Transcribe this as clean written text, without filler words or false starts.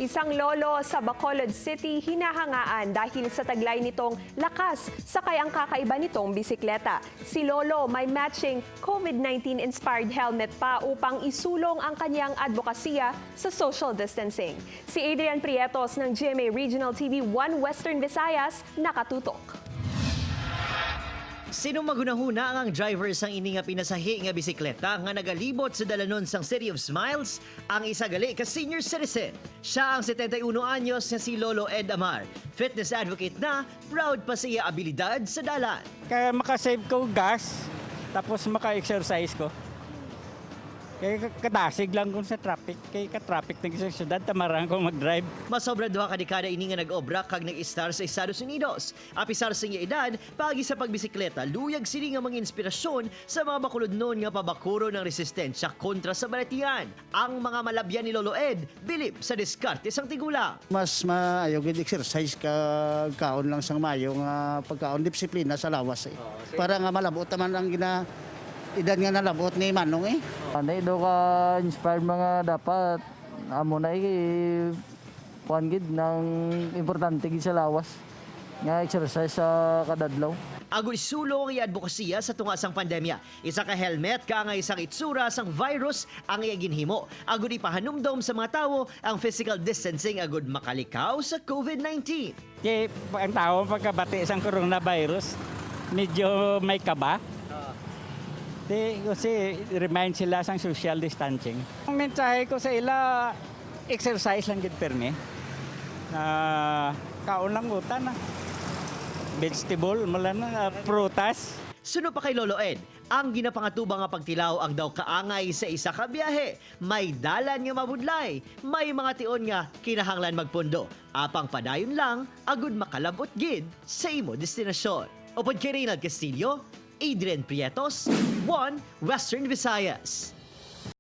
Isang lolo sa Bacolod City hinahangaan dahil sa taglay nitong lakas sakay ang kakaiba nitong bisikleta. Si Lolo may matching COVID-19 inspired helmet pa upang isulong ang kanyang advokasya sa social distancing. Si Adrian Prietos ng GMA Regional TV 1 Western Visayas nakatutok. Sino magunahuna ang driver sang ini nga pinasahi nga bisikleta nga nagalibot sa dalanon sang City of Smiles ang isa gali ka senior citizen. Siya ang 71 anyos nga si Lolo Ed Amar. Fitness advocate na, proud pa sa iya abilidad sa dalan. Kaya makasave ko gas, tapos maka-exercise ko. Kaya kadasig lang kung sa traffic. Kaya ka-traffic ng isang syudad, tamarang ko mag-drive. Masobra duha ka dekada ini nga nag-obra kag nag-star sa Estados Unidos. Apisar sa iya edad, pagi sa pagbisikleta, luyag sini nga mga inspirasyon sa mga bakulodnon nga pabakuro ng resistensya kontra sa baletian. Ang mga malabyan ni Lolo Ed, bilib sa diskarte sang tigulang. Mas maayo gid exercise ka kaon lang sang mayo nga pagkaon disiplina sa lawas eh. Para nga malabot naman ang edad nga nalabot ni Manong eh. Ano do ka inspired mga dapat amo na kuan gid ng importante gid sa lawas nga exercise sa kadadlaw. Agud sulong ang advokasya sa tungasang pandemya. Isa ka helmet ka nga isang itsura sang virus ang iya ginhimo. Agud ipahanumdom sa mga tawo ang physical distancing agud makalikaw sa COVID-19. Kaya ang tao pagkabati sang coronavirus, medyo may kaba. Kasi remind sila sang social distancing. Ang mensahe ko sa ila, exercise lang gid permi. Kaon lang utan na. Vegetable, mula na, prutas. Suno pa kay Lolo Ed, ang ginapangatubang nga pagtilaw ang daw kaangay sa isa ka biyahe. May dalan nga mabudlay, may mga tion nga kinahanglan magpundo. Apang padayon lang, agud makalabot gid sa imo destinasyon. Upod kay Reynald Castillo, Adrian Prietos, 1 Western Visayas.